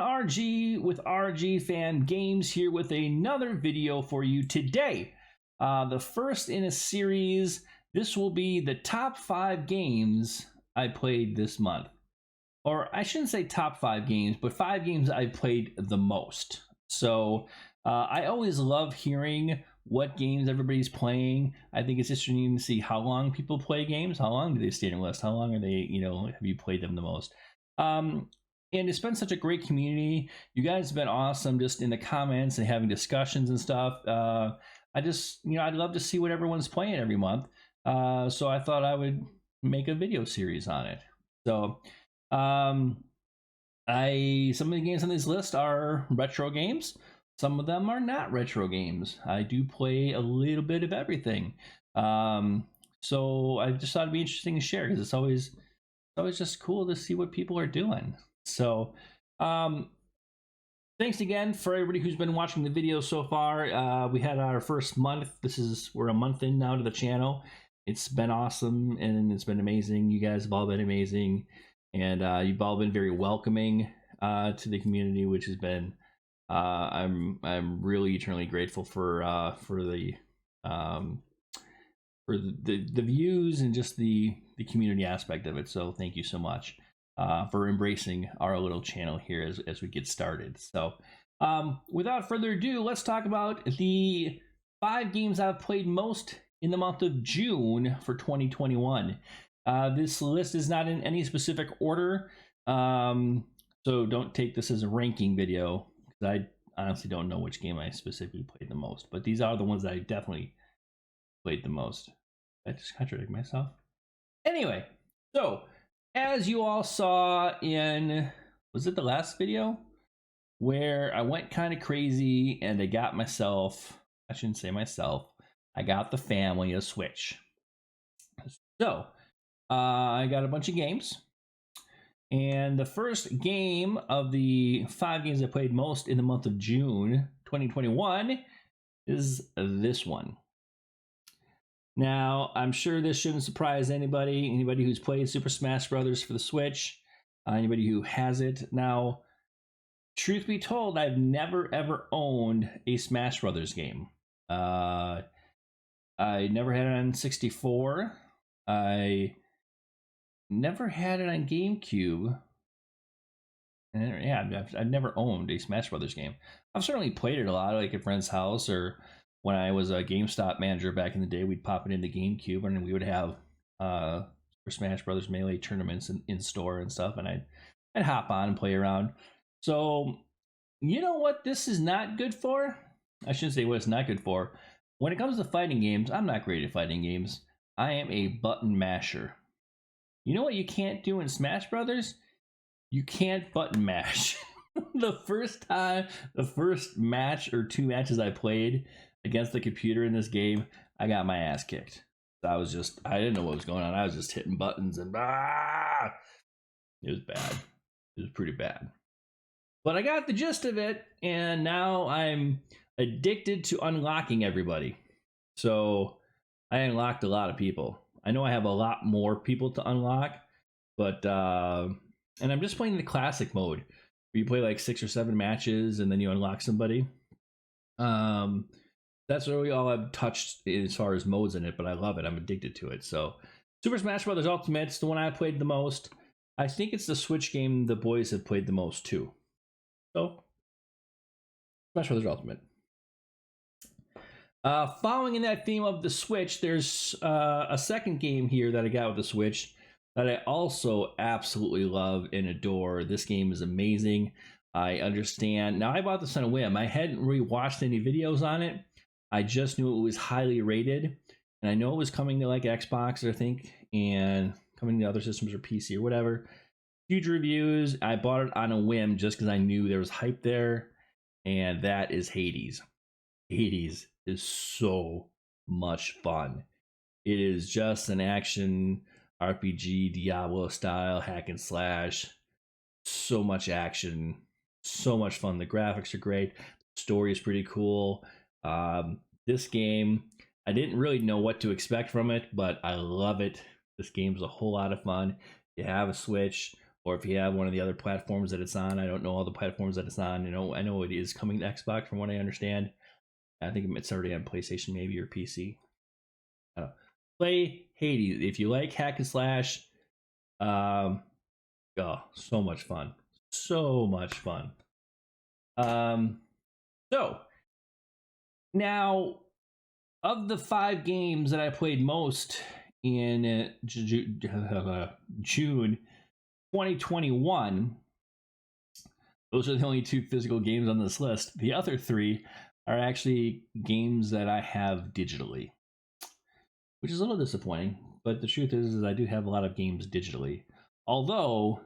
RG with RGFam Games here with another video for you today. The first in a series. This will be the top 5 games I played this month. Or I shouldn't say top 5 games, but 5 games I played the most. So I always love hearing what games everybody's playing. I think it's interesting to see how long people play games. How long do they stay in a list? How long are they, have you played them the most? And it's been such a great community. You guys have been awesome just in the comments and having discussions and stuff. I just, I'd love to see what everyone's playing every month. So I thought I would make a video series on it. So some of the games on this list are retro games. Some of them are not retro games. I do play a little bit of everything. So I just thought it'd be interesting to share because it's always just cool to see what people are doing. So thanks again for everybody who's been watching the video so far. We had our first month. We're a month in now to the channel. It's been awesome and it's been amazing. You guys have all been amazing, and you've all been very welcoming to the community, which has been I'm really eternally grateful for the views and just the community aspect of it. So thank you so much for embracing our little channel here as we get started. So without further ado, let's talk about the 5 games I've played most in the month of June for 2021. This list is not in any specific order, so don't take this as a ranking video, because I honestly don't know which game I specifically played the most, but these are the ones that I definitely played the most. I just contradict myself. Anyway, so as you all saw in, was it the last video, where I went kind of crazy and I got myself, I shouldn't say myself, I got the family a Switch. So I got a bunch of games, and the first game of the 5 games I played most in the month of June 2021 is this one. Now, I'm sure this shouldn't surprise anybody who's played Super Smash Bros. For the Switch, anybody who has it. Now, truth be told, I've never ever owned a Smash Bros. Game. I never had it on 64. I never had it on GameCube. And yeah, I've never owned a Smash Bros. Game. I've certainly played it a lot, like at a friend's house, or when I was a GameStop manager back in the day, we'd pop it in the GameCube and we would have Super Smash Bros. Melee tournaments in store and stuff, and I'd hop on and play around. So, you know what this is not good for? I shouldn't say what it's not good for. When it comes to fighting games, I'm not great at fighting games. I am a button masher. You know what you can't do in Smash Brothers? You can't button mash. The first match or 2 matches I played against the computer in this game, I got my ass kicked. I didn't know what was going on. I was just hitting buttons and it was bad. It was pretty bad. But I got the gist of it, and now I'm addicted to unlocking everybody. So I unlocked a lot of people. I know I have a lot more people to unlock, but and I'm just playing the classic mode, where you play like 6 or 7 matches and then you unlock somebody. That's really all I've touched as far as modes in it, but I love it. I'm addicted to it. So Super Smash Bros. Ultimate's the one I played the most. I think it's the Switch game the boys have played the most too. So Smash Bros. Ultimate. Following in that theme of the Switch, there's a second game here that I got with the Switch that I also absolutely love and adore. This game is amazing. I understand. Now, I bought this on a whim. I hadn't really watched any videos on it. I just knew it was highly rated, and I know it was coming to like Xbox, I think, and coming to other systems or PC or whatever. Huge reviews. I bought it on a whim just because I knew there was hype there, and that is Hades. Hades is so much fun. It is just an action RPG Diablo style hack and slash. So much action, so much fun. The graphics are great. The story is pretty cool. This game, I didn't really know what to expect from it, but I love it. This game's a whole lot of fun. You have a Switch, or if you have one of the other platforms that it's on. I don't know all the platforms that it's on. I know it is coming to Xbox from what I understand. I think it's already on PlayStation maybe or PC. Play Hades if you like hack and slash. Oh, so much fun, so much fun. So now, of the 5 games that I played most in June 2021, those are the only 2 physical games on this list. The other 3 are actually games that I have digitally, which is a little disappointing. But the truth is I do have a lot of games digitally. Although,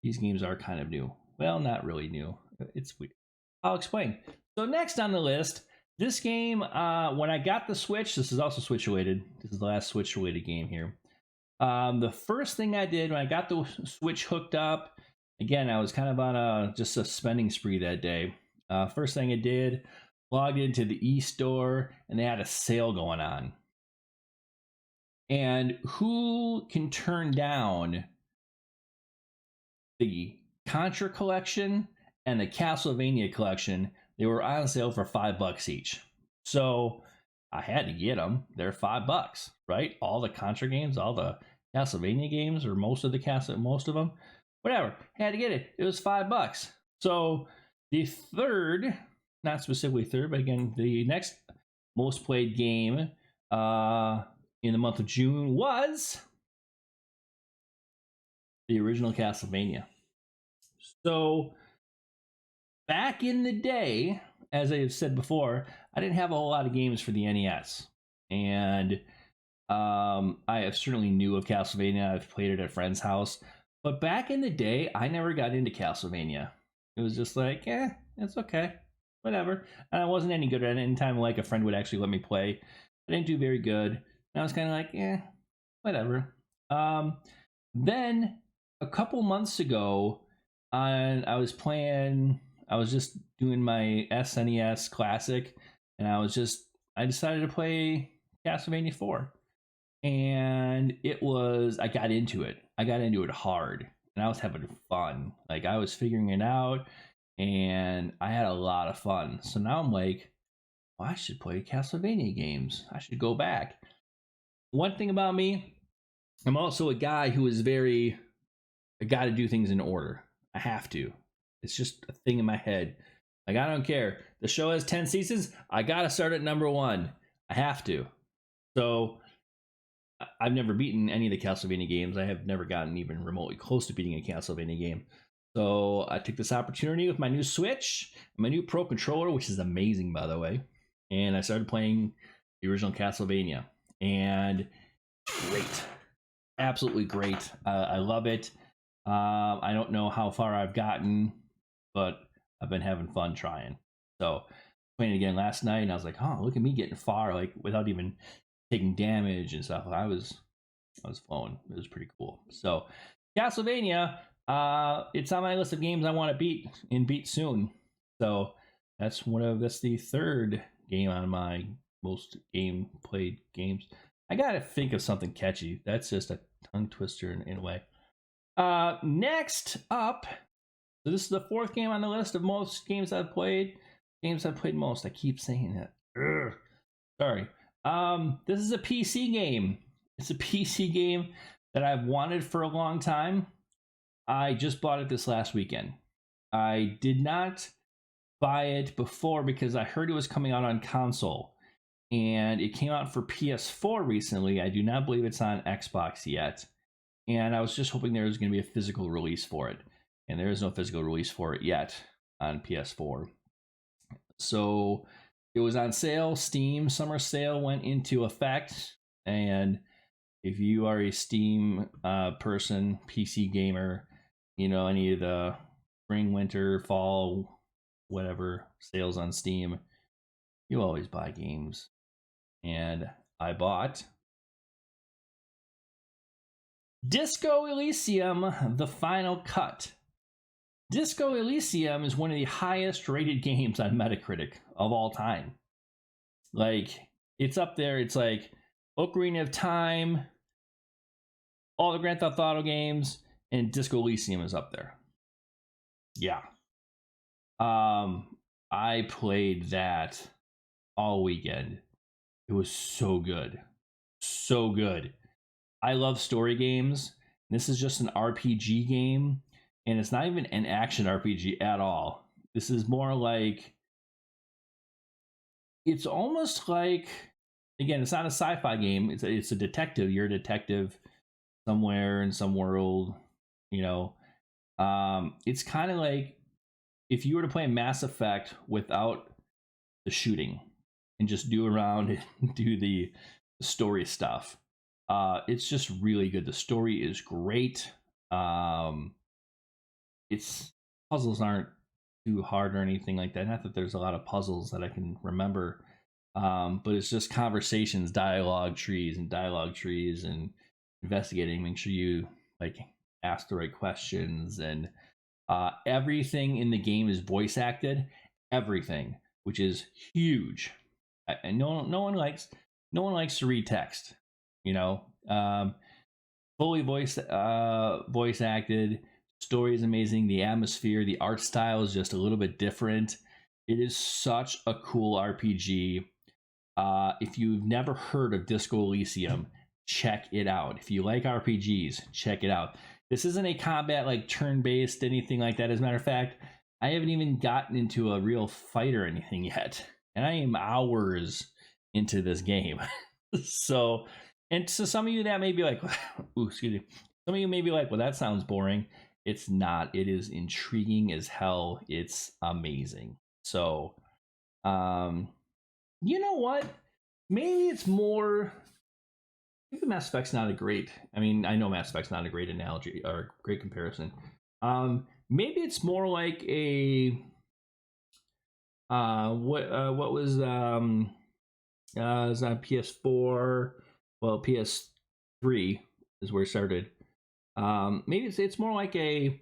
these games are kind of new. Well, not really new. It's weird. I'll explain. So next on the list, this game, when I got the Switch, this is also Switch related. This is the last Switch related game here. The first thing I did when I got the Switch hooked up, again, I was kind of on just a spending spree that day. First thing I did, logged into the e-store, and they had a sale going on. And who can turn down the Contra collection and the Castlevania collection? They were on sale for $5 each. So I had to get them. They're $5, right? All the Contra games, all the Castlevania games, or most of them, whatever. Had to get it. It was $5. So the third, not specifically third, but again, the next most played game in the month of June was the original Castlevania. So back in the day, as I have said before, I didn't have a whole lot of games for the NES. And I have certainly knew of Castlevania. I've played it at a friend's house. But back in the day, I never got into Castlevania. It was just like, it's okay. Whatever. And I wasn't any good at it. Anytime like a friend would actually let me play, I didn't do very good. And I was kind of like, whatever. Then a couple months ago, I was just doing my SNES Classic, and I decided to play Castlevania 4. And I got into it. I got into it hard, and I was having fun. Like, I was figuring it out, and I had a lot of fun. So now I'm like, well, I should play Castlevania games. I should go back. One thing about me, I'm also a guy who is I got to do things in order. I have to. It's just a thing in my head. Like, I don't care. The show has 10 seasons. I got to start at number 1. I have to. So I've never beaten any of the Castlevania games. I have never gotten even remotely close to beating a Castlevania game. So I took this opportunity with my new Switch, my new Pro Controller, which is amazing, by the way. And I started playing the original Castlevania. And great. Absolutely great. I love it. I don't know how far I've gotten, but I've been having fun trying. So playing it again last night, and I was like, oh, look at me getting far, like without even taking damage and stuff. I was flowing. It was pretty cool. So Castlevania, it's on my list of games I want to beat soon. So that's the third game on my most played games. I gotta think of something catchy. That's just a tongue twister in a way. Next up, so this is the 4th game on the list of most games I've played. Games I've played most. I keep saying that. Ugh. Sorry. This is a PC game. It's a PC game that I've wanted for a long time. I just bought it this last weekend. I did not buy it before because I heard it was coming out on console. And it came out for PS4 recently. I do not believe it's on Xbox yet. And I was just hoping there was going to be a physical release for it. And there is no physical release for it yet on PS4. So it was on sale. Steam summer sale went into effect. And if you are a Steam person, PC gamer, any of the spring, winter, fall, whatever sales on Steam, you always buy games. And I bought Disco Elysium, The Final Cut. Disco Elysium is one of the highest rated games on Metacritic of all time. Like, it's up there. It's like Ocarina of Time, all the Grand Theft Auto games, and Disco Elysium is up there. Yeah. I played that all weekend. It was so good. So good. I love story games. This is just an RPG game, and it's not even an action RPG at all. This is more like, it's almost like, again, it's not a sci-fi game. It's a detective. You're a detective somewhere in some world, you know. It's kind of like if you were to play Mass Effect without the shooting and just do around and do the story stuff. It's just really good. The story is great. It's puzzles aren't too hard or anything like that. Not that there's a lot of puzzles that I can remember, but it's just conversations, dialogue trees, and investigating. Make sure you like ask the right questions, and everything in the game is voice acted. Everything, which is huge. And no one likes to read text. You know, fully voice acted. Story is amazing. The atmosphere, the art style is just a little bit different. It is such a cool RPG. If you've never heard of Disco Elysium, check it out. If you like RPGs, check it out. This isn't a combat like turn-based, anything like that. As a matter of fact, I haven't even gotten into a real fight or anything yet. And I am hours into this game. So, and to some of you that may be like, ooh, excuse me. Some of you may be like, well, that sounds boring. It's not. It is intriguing as hell. It's amazing. So, you know what? Maybe it's more. Maybe Mass Effect's not a great. I mean, I know Mass Effect's not a great analogy or great comparison. Maybe it's more like a. What was is on PS4? Well, PS3 is where it started. Maybe it's more like a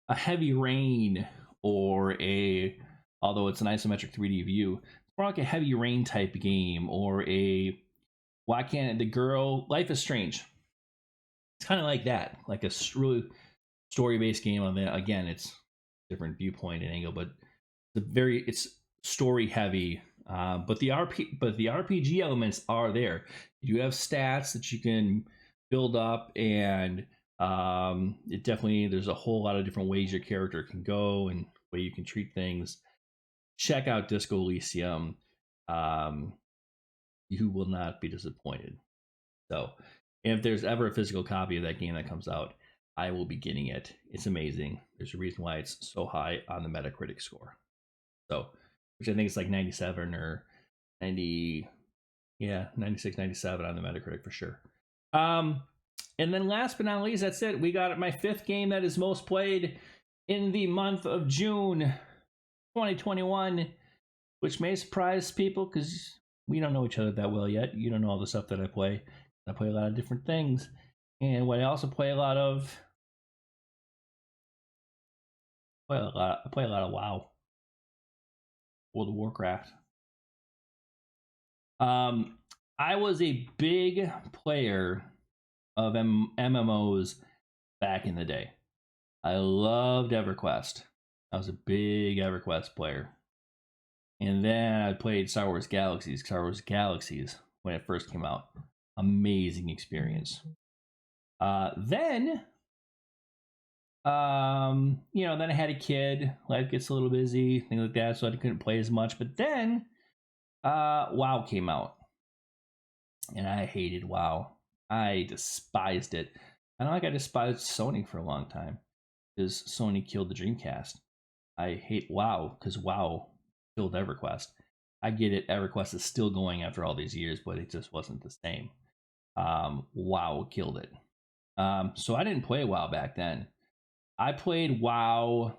Heavy Rain, or a, although it's an isometric 3D view, it's more like a Heavy Rain type game, or a, why can't the girl, Life is Strange. It's kind of like that, like a really story based game. On that, again, it's different viewpoint and angle, but it's story heavy. But the RPG elements are there. You have stats that you can build up, and it definitely, there's a whole lot of different ways your character can go and way you can treat things. Check out Disco Elysium. You will not be disappointed. So, if there's ever a physical copy of that game that comes out, I will be getting it. It's amazing. There's a reason why it's so high on the Metacritic score. So, which I think is like 97 or 90, yeah, 96, 97 on the Metacritic for sure. And then last but not least, that's it. We got my 5th game that is most played in the month of June 2021, which may surprise people because we don't know each other that well yet. You don't know all the stuff that I play. I play a lot of different things. And what I also play a lot of, I play a lot of WoW. World of Warcraft. I was a big player of MMOs back in the day. I loved EverQuest. I was a big EverQuest player. And then I played Star Wars Galaxies when it first came out. Amazing experience. Then I had a kid. Life gets a little busy, things like that, so I couldn't play as much. But then WoW came out, and I hated WoW. I despised it. I don't like I despised Sony for a long time because Sony killed the Dreamcast. I hate WoW because WoW killed EverQuest. I get it, EverQuest is still going after all these years, but it just wasn't the same. WoW killed it. So I didn't play WoW back then. I played WoW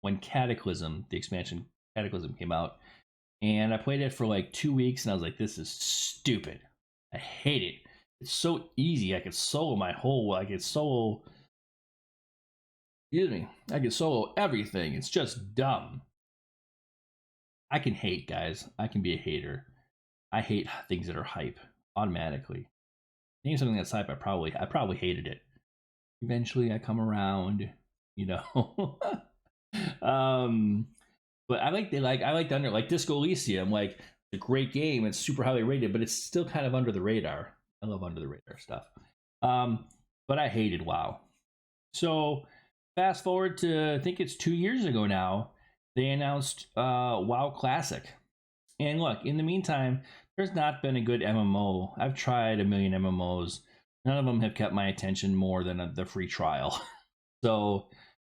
when Cataclysm, the expansion Cataclysm, came out, and I played it for like 2 weeks, and I was like, this is stupid. I hate it. It's so easy. I could solo I could solo everything. It's just dumb. I can hate, guys. I can be a hater. I hate things that are hype automatically. Name something that's type, I probably hated it. Eventually, I come around, you know. But I like the under, like Disco Elysium, like it's a great game. It's super highly rated, but it's still kind of under the radar. I love under the radar stuff. But I hated WoW. So fast forward to, I think it's 2 years ago now, they announced WoW Classic. And look, in the meantime, there's not been a good MMO. I've tried a million MMOs. None of them have kept my attention more than the free trial. So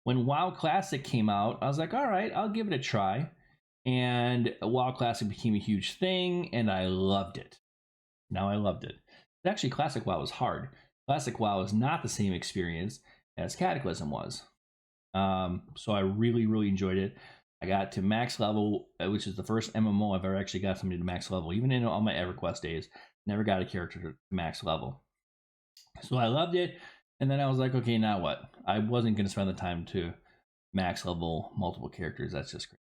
when WoW Classic came out, I was like, all right, I'll give it a try. And WoW Classic became a huge thing, and I loved it. Now I loved it. Actually, Classic WoW was hard. Classic WoW is not the same experience as Cataclysm was. So I really, really enjoyed it. I got to max level, which is the first MMO I've ever actually got somebody to max level. Even in all my EverQuest days, never got a character to max level. So I loved it. And then I was like, okay, now what? I wasn't going to spend the time to max level multiple characters. That's just great.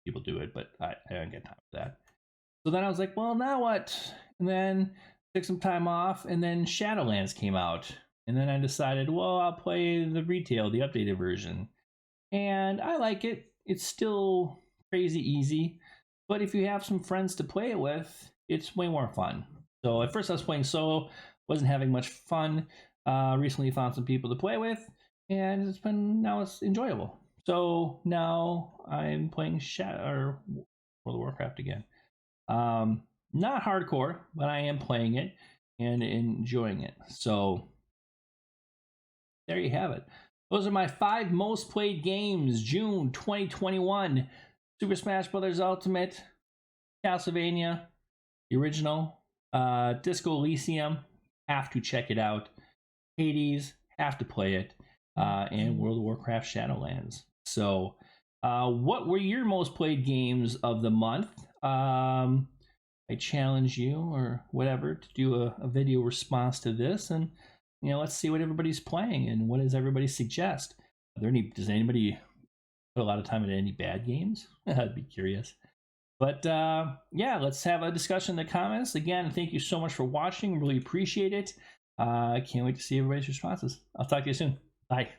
People do it, but I don't get time for that. So then I was like, well, now what? And then took some time off, and then Shadowlands came out. And then I decided, well, I'll play the retail, the updated version. And I like it. It's still crazy easy. But if you have some friends to play it with, it's way more fun. So at first I was playing solo, wasn't having much fun. Recently found some people to play with, and now it's enjoyable. So now I'm playing World of Warcraft again. Not hardcore, but I am playing it and enjoying it. So there you have it. Those are my 5 most played games, June 2021. Super Smash Bros. Ultimate, Castlevania, the original, Disco Elysium, have to check it out. Hades, have to play it, and World of Warcraft Shadowlands. So, what were your most played games of the month? I challenge you or whatever to do a video response to this, and let's see what everybody's playing and what does everybody suggest. Does anybody put a lot of time into any bad games? I'd be curious. But yeah, let's have a discussion in the comments. Again, thank you so much for watching. Really appreciate it. I can't wait to see everybody's responses. I'll talk to you soon. Bye.